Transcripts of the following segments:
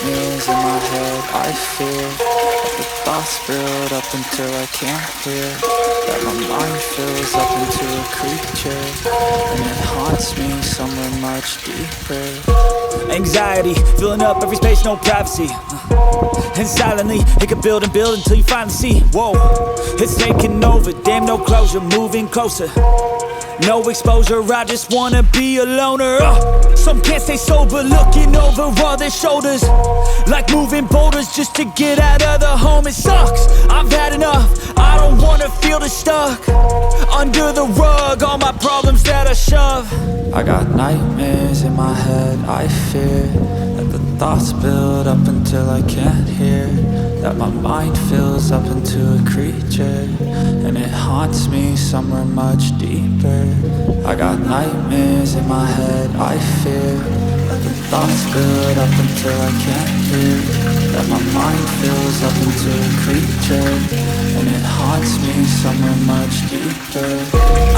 nightmares in my head. I fear that the thoughts build up until I can't hear, that my mind fills up into a creature, and it haunts me somewhere much deeper. Anxiety, filling up every space, no privacy. And silently, it could build and build until you finally see. Whoa, it's taking over, damn no closure, moving closer. No exposure, I just wanna be a loner. Some can't stay sober, looking over all their shoulders, like moving boulders just to get out of the home. It sucks, I've had enough, I don't wanna feel the stuck under the rug, all my problems that I shove. I got nightmares in my head. I fear that the thoughts build up until I can't hear, that my mind fills up into a creature, and it haunts me somewhere much deeper. I got nightmares in my head. I fear that the thoughts build up until I can't hear, that my mind fills up into a creature, and it haunts me somewhere much deeper.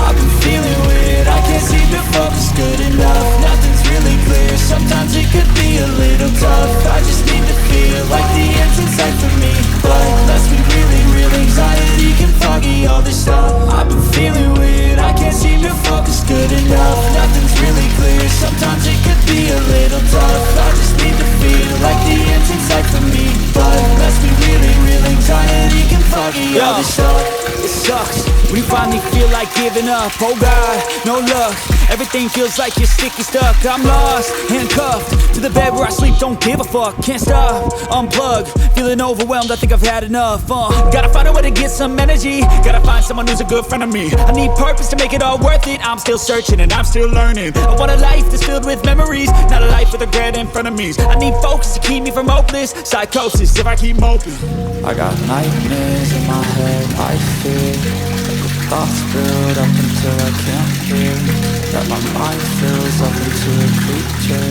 I've been feeling weird, I can't seem to focus good enough. Nothing's really clear, sometimes it could be a little tough. I just need to feel like the end's in sight for me, but let's be really real, anxiety can foggy all this stuff. I've been feeling weird, I can't seem to focus good enough. Nothing's really clear, sometimes it could be a little tough. I just need to feel like the end's in sight for me, but let's be really real, anxiety can foggy all this stuff. It sucks when you finally feel like giving up. Oh God, no luck, everything feels like you're sticky stuck. I'm lost, handcuffed to the bed where I sleep, don't give a fuck. Can't stop, unplug, feeling overwhelmed, I think I've had enough. Gotta find a way to get some energy, gotta find someone who's a good friend of me. I need purpose to make it all worth it, I'm still searching and I'm still learning. I want a life that's filled with memories, not a life with regret and frenemies. I need focus to keep me from hopeless psychosis if I keep moping. I got nightmares in my head. I fear that the thoughts build up until I can't hear, that my mind fills up into a creature,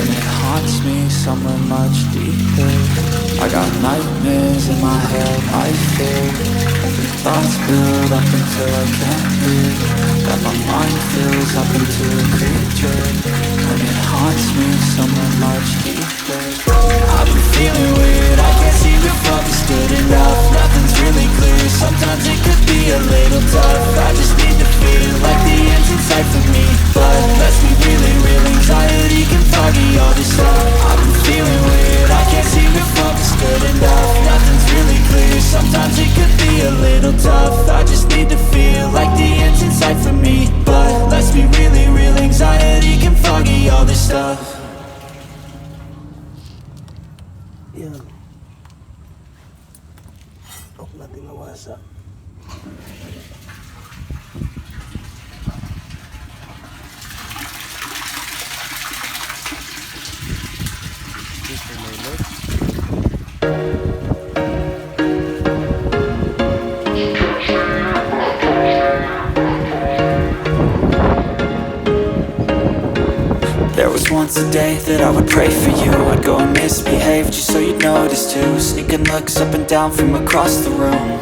and it haunts me somewhere much deeper. I got nightmares in my head. I fear that the thoughts build up until I can't hear, that my mind fills up into a creature, and it haunts me somewhere much deeper. I've been feeling weird, I can't seem to focus good enough. Nothing's really clear, sometimes it could be a little tough. I just need to feel like the end's in sight for me, but let's be really real, anxiety can foggy all this stuff. I've been feeling weird, I can't seem to focus good enough. Nothing's really clear, sometimes it could be a little tough. I just need to feel like the end's in sight for me, but let's be really real, anxiety can foggy all this stuff. Yan. Huwag natin nawasa. There was once a day that I would pray for you. I'd go and misbehave just so you'd notice too. Sneaking looks up and down from across the room.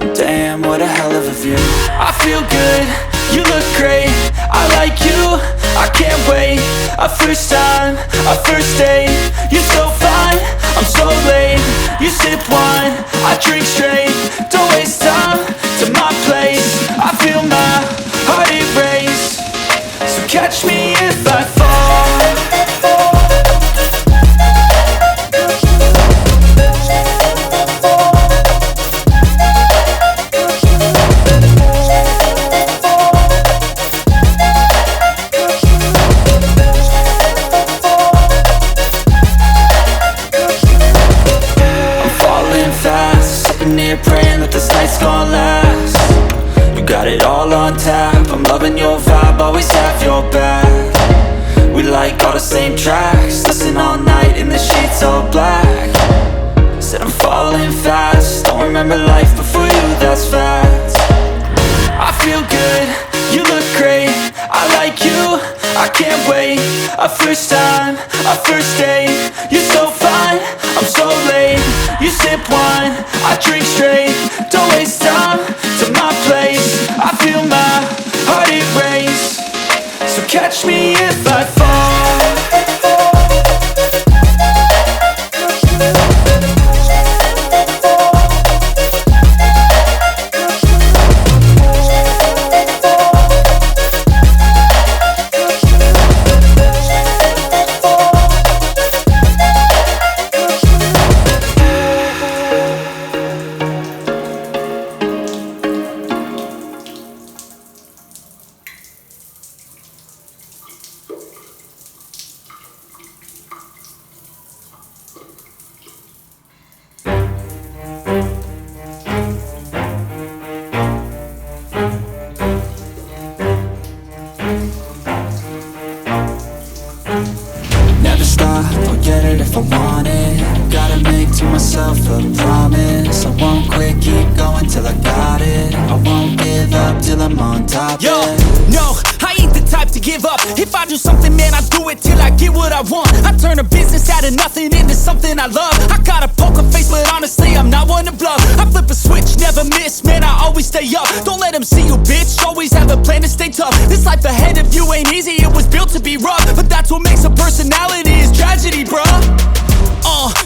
And damn, what a hell of a view. I feel good, you look great, I like you, I can't wait. A first time, a first date, you're so fine, I'm so late. You sip wine, I drink straight, don't waste time to my place. I feel my heart erase, so catch me if I fall. Praying that this night's gonna last. You got it all on tap, I'm loving your vibe, always have your back. We like all the same tracks, listen all night in the sheets all black. Said I'm falling fast, don't remember life before you, that's fact. I feel good, you look great, I like you, I can't wait. A first time, a first date, you're so fine, I'm so late. You sip wine, I drink straight, don't waste time to my place. I feel my heart erase, so catch me if I fall. Never stop, I'll get it if I want it. Gotta make to myself a promise. I won't quit, keep going till I got it. I won't give up till I'm on top. Yo, yeah. no, I ain't the type to give up. If I do something, man, I do it till I get what I want. I turn a business out of nothing into something I love. I got a poker face, but honestly, I'm not one to bluff. I flip a switch, never miss, man, I always stay up. Don't let them see you, bitch, always have a plan to stay tough. This life ahead of you ain't easy, it was built to be rough. But that's what makes a personality, is tragedy, bruh.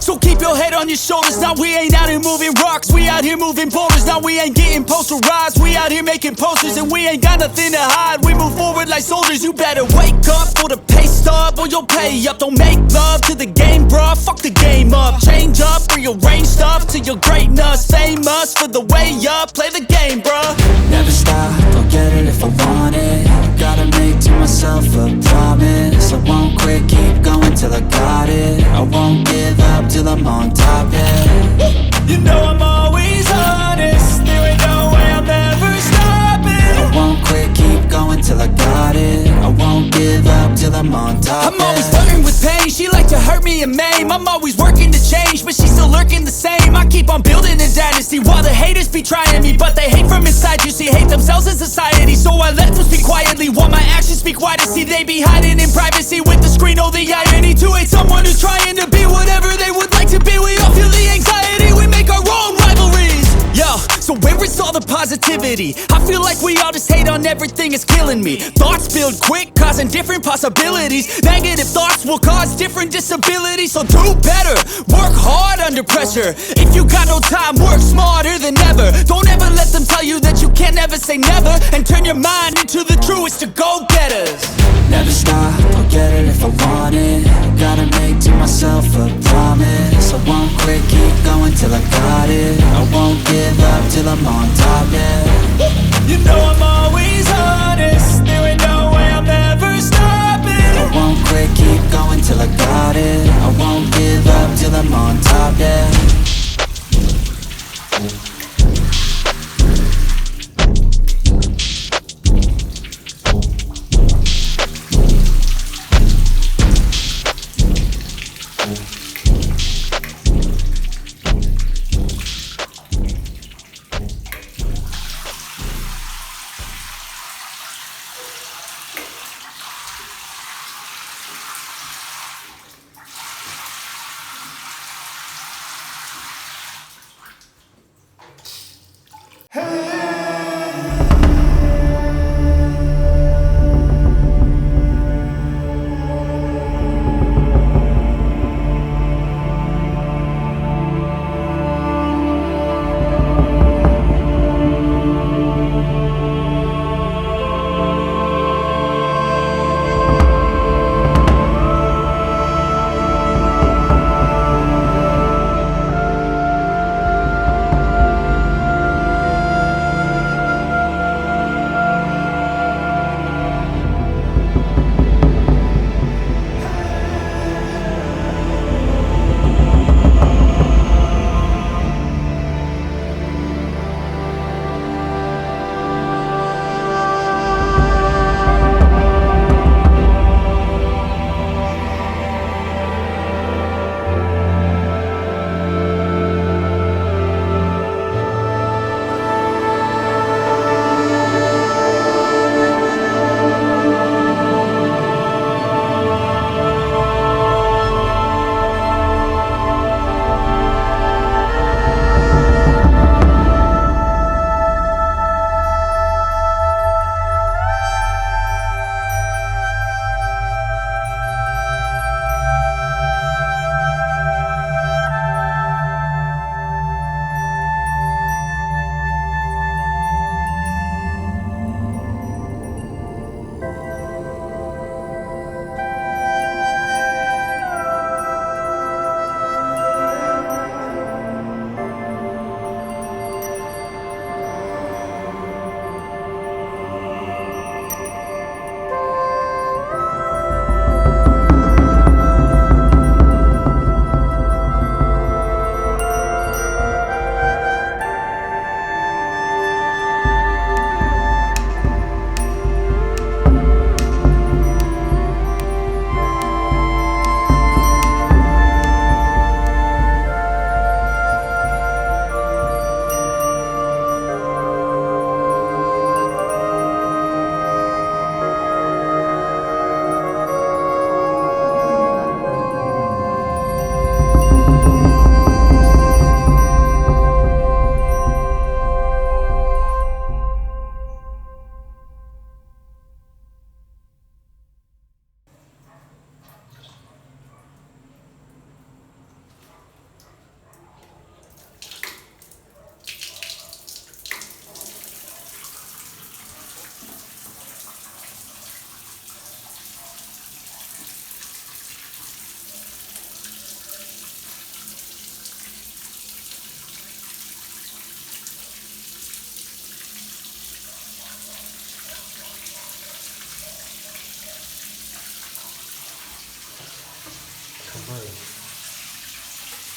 So keep your head on your shoulders. Now we ain't out here moving rocks, we out here moving boulders. Now we ain't getting posterized, we out here making posters. And we ain't got nothing to hide, we move forward like soldiers. You better wake up for the pay stub, or you'll pay up. Don't make love to the game, bruh, fuck the game up. Change up, rearrange stuff to your greatness. Famous for the way up, play the game, bruh. Never stop, I'll get it if I want it. Gotta make to myself a promise. I won't quit, keep going till I got it. I won't give up till I'm on top, yeah. You know I'm always honest, there ain't no way I'm ever stopping. I won't quit, keep going till I got it. I won't give up till I'm on top, I'm always yeah. flirting with pain, she like to hurt me and maim. I'm always working to change, but she's still lurking the same. I keep on building a dynasty while the haters be trying me. But they hate from inside, you see, hate themselves in society. So I let them speak quietly while my actions speak wider. See, they be hiding in privacy with the screen, oh the irony. To hate someone who's trying to be whatever they would like to be. We all feel the anxiety, we make our own rivalries. Yo, so where is all the positivity? I feel like we all just hate on everything, it's killing me. Thoughts build quick, causing different possibilities. Negative thoughts will cause different disabilities. So do better, work hard under pressure. If you got no time, work smarter than ever. Don't ever let them tell you that you can't never say never. And turn your mind into the truest of go-getters. Never stop, I'll get it if I want it. Gotta make to myself a promise. I won't quit, keep going till I got it. I won't give up till I'm on top, yeah. You know I'm always honest, there ain't no way I'm ever stopping. I won't quit, keep going till I got it. I won't give up till I'm on top, yeah.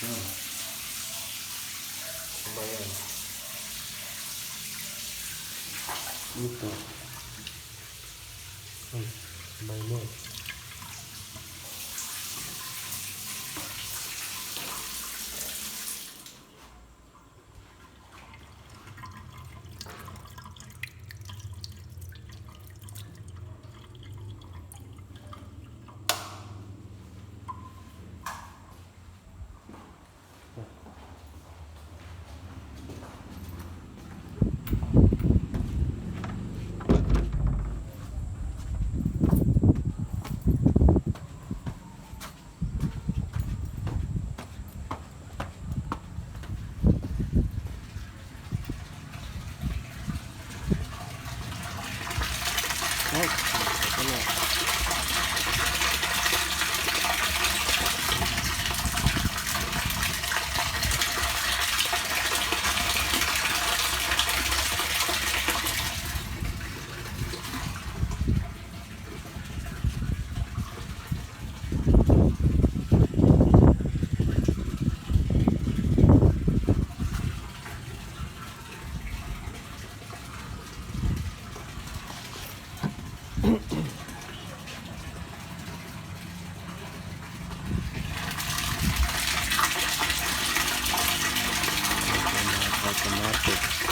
Ba yan? Ito. Minor. Ay, ito na. Automatic.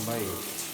tambay.